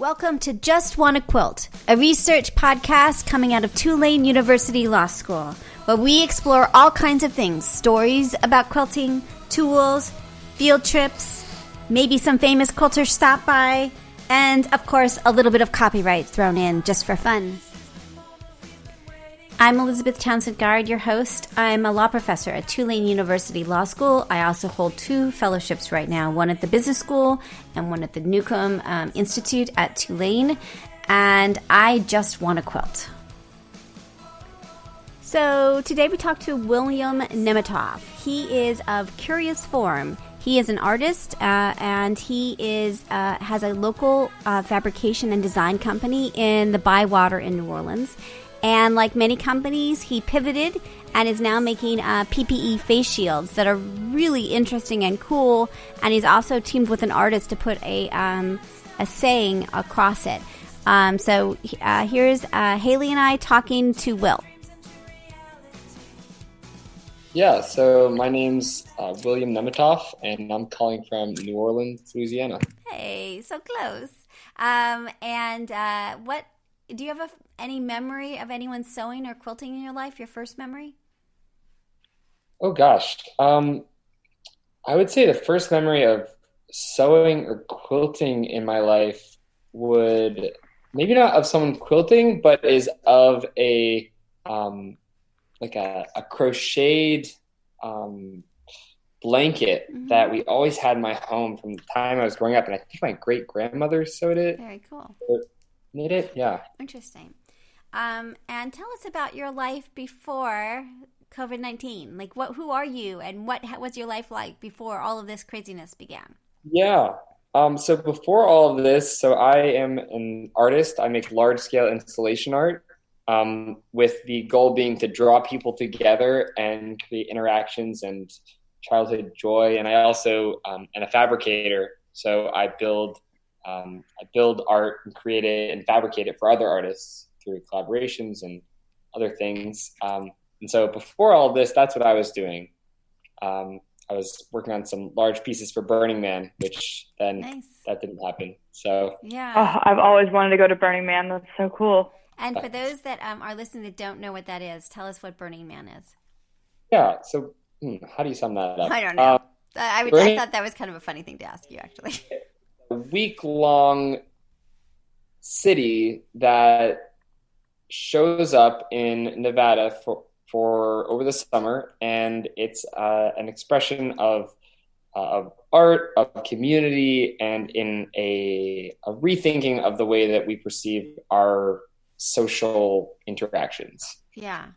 Welcome to JustWannaQuilt, a research podcast coming out of Tulane University Law School, where we explore all kinds of things, stories about quilting, tools, field trips, maybe some famous quilters stop by, and, of course, a little bit of copyright thrown in just for fun. I'm Elizabeth Townsend-Guard, your host. I'm a law professor at Tulane University Law School. I also hold 2 fellowships right now, one at the Business School and one at the Newcomb Institute at Tulane, and I just want to quilt. So today we talk to William Nemitoff. He is of Curious Form. He is an artist, and he has a local fabrication and design company in the Bywater in New Orleans. And like many companies, he pivoted and is now making PPE Face Shields that are really interesting and cool. And he's also teamed with an artist to put a saying across it. So here's Haley and I talking to Will. Yeah, so my name's William Nemitoff, and I'm calling from New Orleans, Louisiana. Hey, so close. What do you have any memory of anyone sewing or quilting in your life? Your first memory? Oh gosh, I would say the first memory of sewing or quilting in my life would maybe not of someone quilting, but is of a crocheted blanket that we always had in my home from the time I was growing up, and I think my great grandmother sewed it. Very cool. Knit it, yeah. Interesting. And tell us about your life before COVID-19. Like, who are you, and what was your life like before all of this craziness began? Yeah. So before all of this, so I am an artist. I make large-scale installation art, with the goal being to draw people together and create interactions and childhood joy. And I also am a fabricator, so I build art and create it and fabricate it for other artists through collaborations and other things. And so before all this, that's what I was doing. I was working on some large pieces for Burning Man, which then that didn't happen. So yeah, I've always wanted to go to Burning Man. That's so cool. And for those that are listening that don't know what that is, tell us what Burning Man is. Yeah. So how do you sum that up? I don't know. I thought that was kind of a funny thing to ask you, actually. A week-long city that shows up in Nevada for over the summer, and it's an expression of art, of community, and in a rethinking of the way that we perceive our social interactions. Yeah.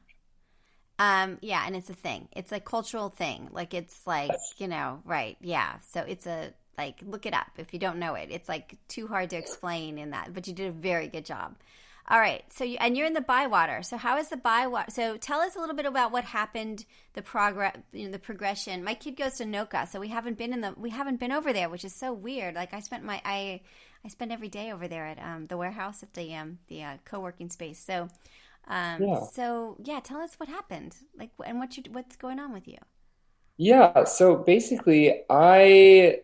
And it's a thing. It's a cultural thing. Like, it's like, right. Yeah. So it's look it up if you don't know it. It's like too hard to explain in that, but you did a very good job. All right. So you're in the Bywater. So how is the Bywater? So tell us a little bit about what happened, the progression. My kid goes to NOCA, so we haven't been over there, which is so weird. Like, I spend every day over there at the warehouse at the co-working space. So tell us what happened, like, and what's going on with you. Yeah. So basically, I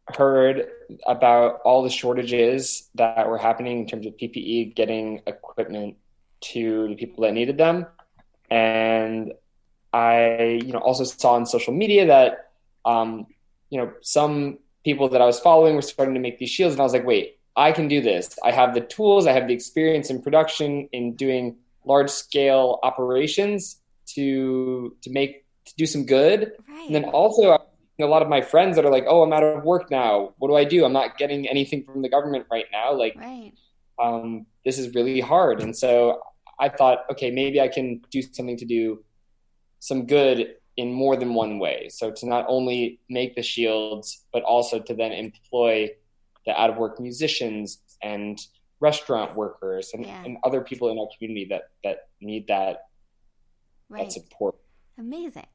heard about all the shortages that were happening in terms of PPE, getting equipment to the people that needed them. And I, also saw on social media that, some people that I was following were starting to make these shields. And I was like, wait, I can do this. I have the tools. I have the experience in production, in doing large scale operations to do some good. Right. And then also, a lot of my friends that are like, oh, I'm out of work now. What do I do? I'm not getting anything from the government right now. Like, right. This is really hard. And so I thought, okay, maybe I can do something to do some good in more than one way. So to not only make the shields, but also to then employ the out of work musicians and restaurant workers and other people in our community that need that support. Amazing.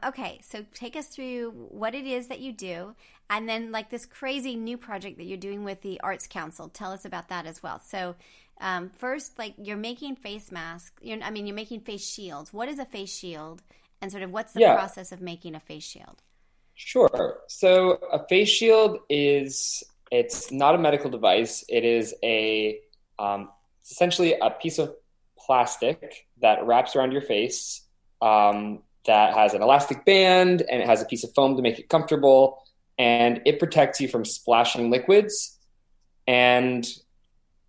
Okay, so take us through what it is that you do, and then like this crazy new project that you're doing with the Arts Council. Tell us about that as well. So first, like, you're making face masks. You're making face shields. What is a face shield, and sort of what's the process of making a face shield? Sure. So a face shield is it's not a medical device. It is it's essentially a piece of plastic that wraps around your face, that has an elastic band, and it has a piece of foam to make it comfortable, and it protects you from splashing liquids. And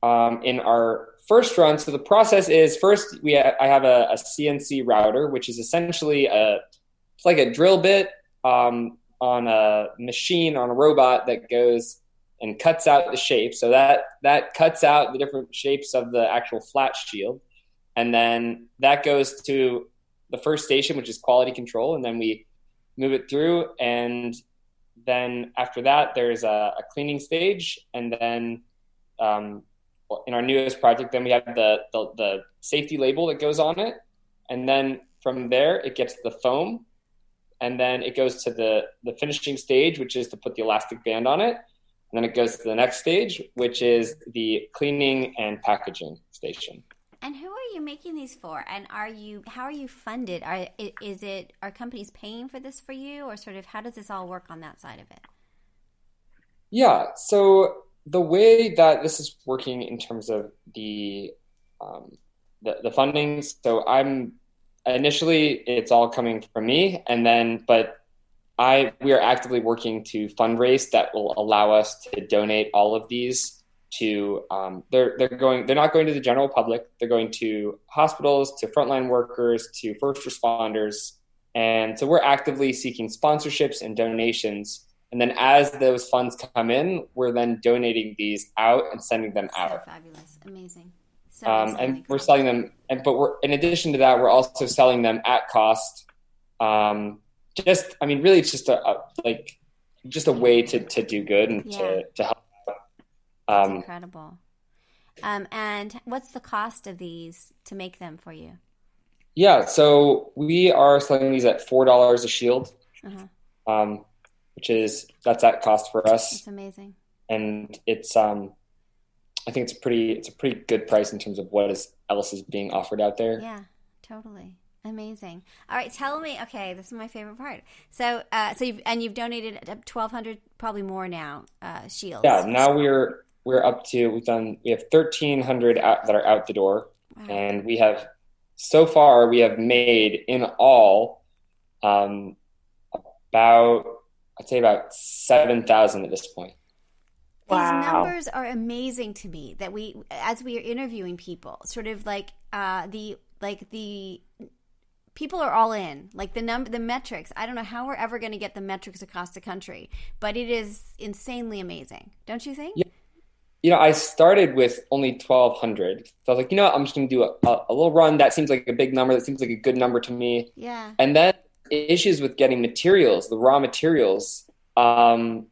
in our first run, so the process is first I have a CNC router, which is essentially it's like a drill bit on a machine, on a robot that goes and cuts out the shape. So that cuts out the different shapes of the actual flat shield. And then that goes to the first station, which is quality control. And then we move it through. And then after that, there's a cleaning stage. And then in our newest project, then we have the safety label that goes on it. And then from there, it gets the foam. And then it goes to the finishing stage, which is to put the elastic band on it. And then it goes to the next stage, which is the cleaning and packaging station. And who are you making these for? And how are you funded? Are companies paying for this for you, or sort of how does this all work on that side of it? Yeah. So the way that this is working in terms of the funding, so initially it's all coming from me, and then we are actively working to fundraise that will allow us to donate all of these to they're not going to the general public. They're going to hospitals, to frontline workers, to first responders. And so we're actively seeking sponsorships and donations. And then as those funds come in, we're then donating these out and sending them out. So fabulous. Amazing. And we're selling them, but in addition to that, we're also selling them at cost. Really, it's just a way to do good and to help. That's incredible. And what's the cost of these to make them for you? Yeah, so we are selling these at $4 a shield, that's at cost for us. That's amazing. And it's I think it's a pretty good price in terms of what else is being offered out there. Yeah, totally. Amazing. All right, tell me. Okay, this is my favorite part. So, you've donated 1,200, probably more now, shields. Yeah, now we're up to we have 1,300 that are out the door, wow. And so far we have made in all about 7,000 at this point. Wow. These numbers are amazing to me. That as we are interviewing people, sort of like the people are all in, like the metrics. I don't know how we're ever going to get the metrics across the country, but it is insanely amazing. Don't you think? Yeah. I started with only 1,200. So I was like, I'm just going to do a little run. That seems like a big number. That seems like a good number to me. Yeah. And then issues with getting materials, the raw materials. And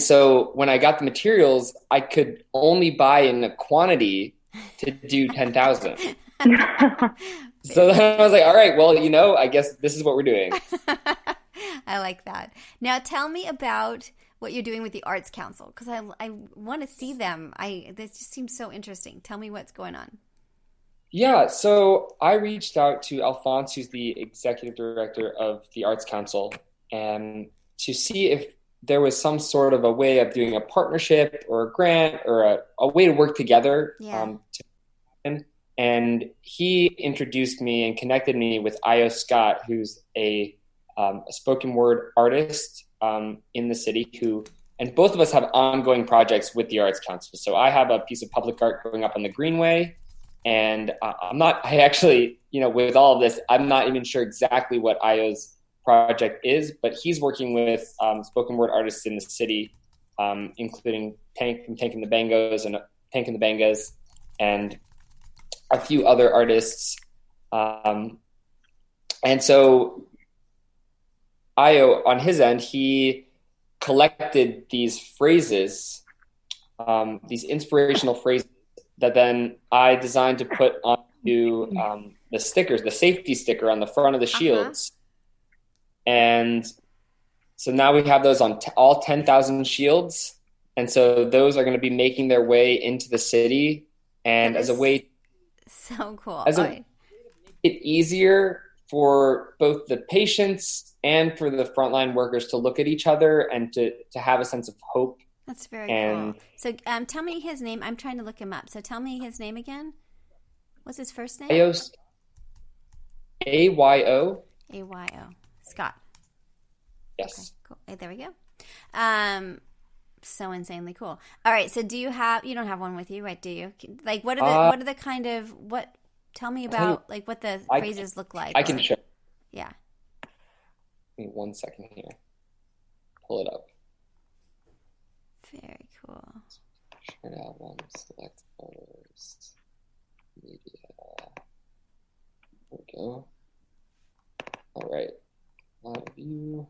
so when I got the materials, I could only buy in a quantity to do 10,000. So then I was like, all right, well, I guess this is what we're doing. I like that. Now tell me about what you're doing with the Arts Council, because I want to see them. This just seems so interesting. Tell me what's going on. Yeah, so I reached out to Alphonse, who's the executive director of the Arts Council, and to see if there was some sort of a way of doing a partnership or a grant or a way to work together. Yeah. And he introduced me and connected me with Io Scott, who's a spoken word artist in the city and both of us have ongoing projects with the Arts Council. So I have a piece of public art going up on the Greenway, and with all of this, I'm not even sure exactly what Io's project is, but he's working with spoken word artists in the city, including Tank and the Bangas and a few other artists. And so Io, on his end, he collected these phrases, these inspirational phrases that then I designed to put onto the stickers, the safety sticker on the front of the shields. And so now we have those on all 10,000 shields. And so those are going to be making their way into the city. And as a way so cool. As a way to make it easier for both the patients and for the frontline workers to look at each other and to have a sense of hope That's very And cool. So tell me his name. I'm trying to look him up. So tell me his name again. What's his first name? AYO. AYO. Scott. Yes. Okay, cool. Hey, there we go. So insanely cool. All right. So you don't have one with you, right? Do you? Like, what are the kind of, tell me about, like, what the phrases look like. I can show. Yeah. Give me 1 second here. Pull it up. Very cool. Shared album, select photos, media. There we go. All right. Live view.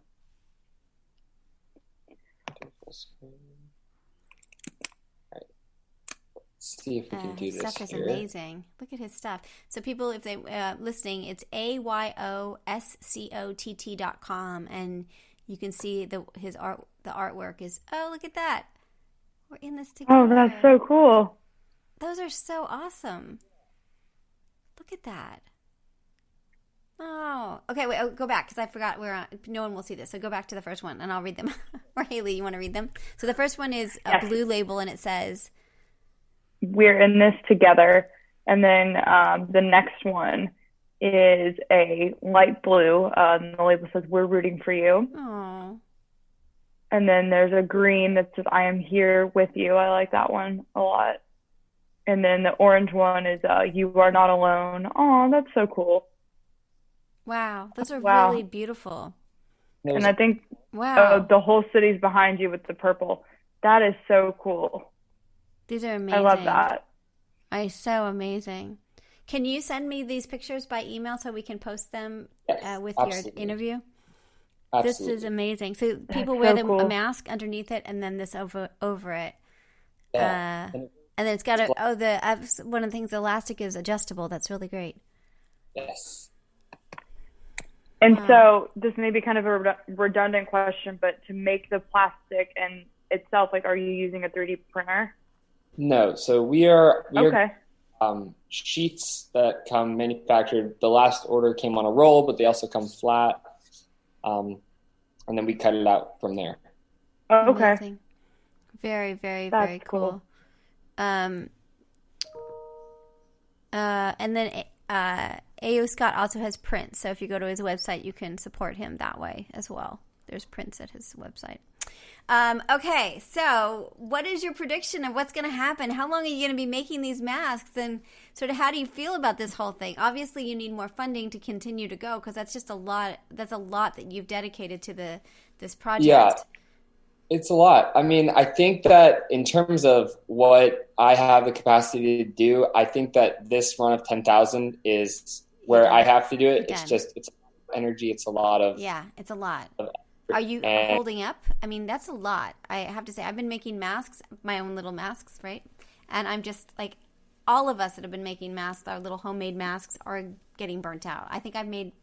Do full screen. All right. Let's see if we can do his this stuff is here. amazing. Look at his stuff. So people, if they listening, it's AYOSCOTT.com, and you can see the artwork is. Oh, look at that! We're in this together. Oh, that's so cool. Those are so awesome. Look at that. Oh, okay. Wait, go back because I forgot we're on. No one will see this, so go back to the first one, and I'll read them. Or Haley, you want to read them? So the first one is a blue label, and it says, "We're in this together." And then the next one is a light blue, and the label says, "We're rooting for you." "Oh." And then there's a green that says, "I am here with you." I like that one a lot. And then the orange one is, "You are not alone." Oh, that's so cool. Wow, those are really beautiful. And I think the whole city's behind you with the purple. That is so cool. These are amazing. I love that. So amazing. Can you send me these pictures by email so we can post them with absolutely. your interview? Absolutely. This is amazing. So people That's wear so cool. a mask underneath it, and then this over it. Yeah. And then it's got one of the things, the elastic is adjustable. That's really great. Yes. And so this may be kind of a redundant question, but to make the plastic and itself, like, are you using a 3D printer? No. So we are Okay. Sheets that come manufactured. The last order came on a roll, but they also come flat. And then we cut it out from there. Oh, okay. Amazing. Very, very, That's very cool. And then A.O. Scott also has prints. So if you go to his website, you can support him that way as well. There's prints at his website. Okay, so what is your prediction of what's going to happen? How long are you going to be making these masks? And sort of how do you feel about this whole thing? Obviously, you need more funding to continue to go because that's just a lot. That's a lot that you've dedicated to this project. Yeah, it's a lot. I mean, I think that in terms of what I have the capacity to do, I think that this run of 10,000 is where I have to do it. It's a lot of energy. It's a lot of... Yeah, it's a lot. Are you holding up? I mean, that's a lot. I have to say, I've been making masks, my own little masks, right? And I'm just like, all of us that have been making masks, our little homemade masks, are getting burnt out. I think I've made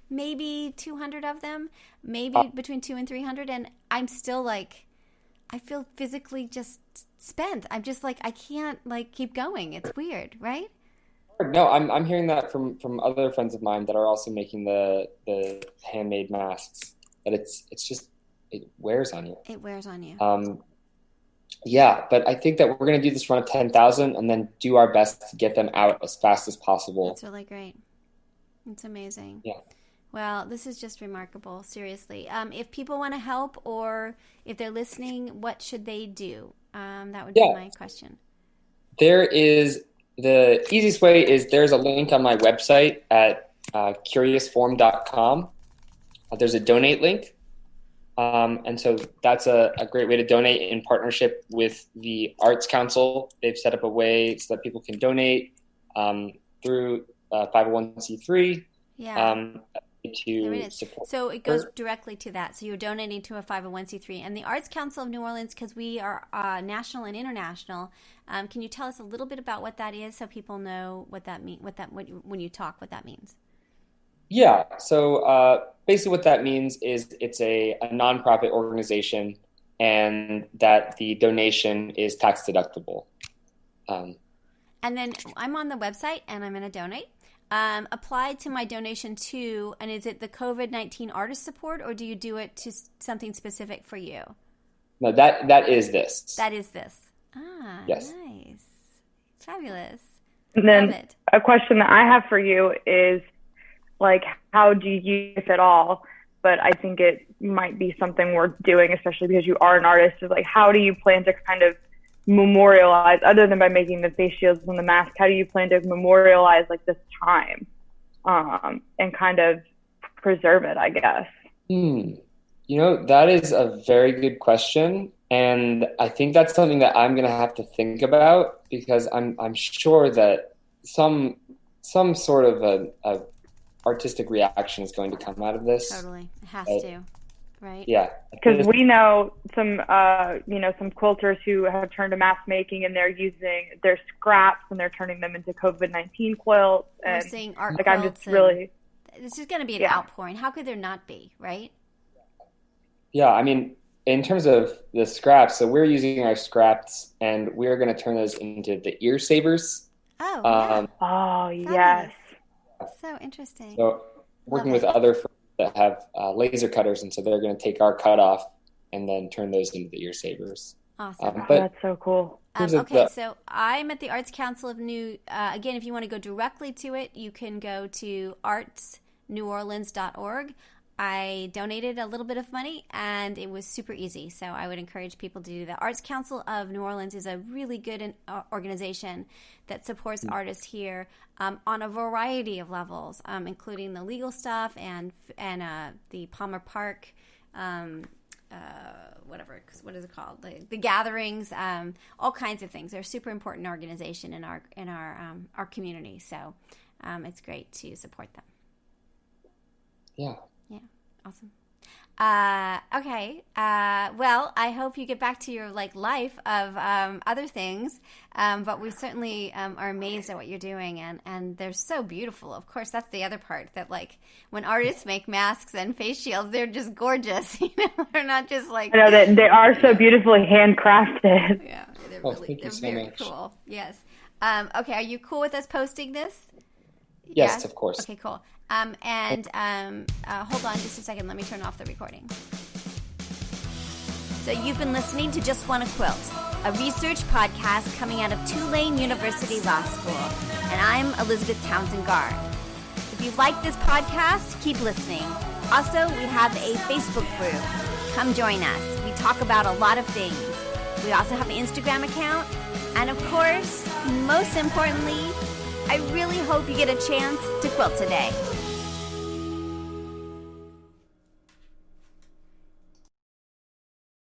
maybe 200 of them, maybe between 200 and 300, and I'm still like, I feel physically just spent. I'm just like, I can't like keep going. It's weird, right? No, I'm hearing that from other friends of mine that are also making the handmade masks. But it's just, it wears on you. It wears on you. Yeah, but I think that we're going to do this run of 10,000 and then do our best to get them out as fast as possible. That's really great. It's amazing. Yeah. Well, this is just remarkable, seriously. If people want to help or if they're listening, what should they do? That would be my question. The easiest way is there's a link on my website at curiousform.com. There's a donate link. And so that's a great way to donate in partnership with the Arts Council. They've set up a way so that people can donate through 501c3 to support. So it goes directly to that. So you're donating to a 501c3. And the Arts Council of New Orleans, because we are national and international, can you tell us a little bit about what that is so people know what that means, when you talk, what that means? Yeah. So basically what that means is it's a nonprofit organization and that the donation is tax deductible. And then I'm on the website and I'm going to donate. Apply to my donation to, and is it the COVID-19 artist support or do you do it to something specific for you? No, that is this. That is this. Ah, yes. Nice. Fabulous. And then a question that I have for you is, like, how do you, if at all, but I think it might be something worth doing, especially because you are an artist, is like, how do you plan to kind of memorialize, other than by making the face shields and the mask, how do you plan to memorialize like this time and kind of preserve it, I guess? That is a very good question. And I think that's something that I'm going to have to think about, because I'm sure that some sort of a artistic reaction is going to come out of this. Totally. It has to, right? Yeah. Because we know some quilters who have turned to mask making, and they're using their scraps and they're turning them into COVID-19 quilts. And we're seeing art like, quilts. I'm just really... This is going to be an outpouring. How could there not be, right? Yeah, I mean, in terms of the scraps, so we're using our scraps and we're going to turn those into the ear savers. Oh, yeah. Oh, yes. So interesting. So working with other firms that have laser cutters, and so they're going to take our cut off and then turn those into the ear savers. Awesome. That's so cool. Okay, so I'm at the Arts Council of again, if you want to go directly to it, you can go to artsneworleans.org. I donated a little bit of money, and it was super easy, so I would encourage people to do that. Arts Council of New Orleans is a really good organization that supports artists here on a variety of levels, including the legal stuff and the Palmer Park, what is it called? The gatherings, all kinds of things. They're a super important organization in our community, so it's great to support them. Yeah. Yeah. Awesome. Okay. Well, I hope you get back to your life of other things. But we certainly are amazed at what you're doing, and they're so beautiful. Of course, that's the other part, that when artists make masks and face shields, they're just gorgeous. They're not just I know that they are so beautifully handcrafted. Yeah, they're thank you so very much. cool. Yes. Okay. Are you cool with us posting this? Yes, of course. Okay, cool. Hold on just a second. Let me turn off the recording. So you've been listening to Just Wanna Quilt, a research podcast coming out of Tulane University Law School. And I'm Elizabeth Townsend Garr. If you like this podcast, keep listening. Also, we have a Facebook group. Come join us. We talk about a lot of things. We also have an Instagram account. And of course, most importantly, I really hope you get a chance to quilt today.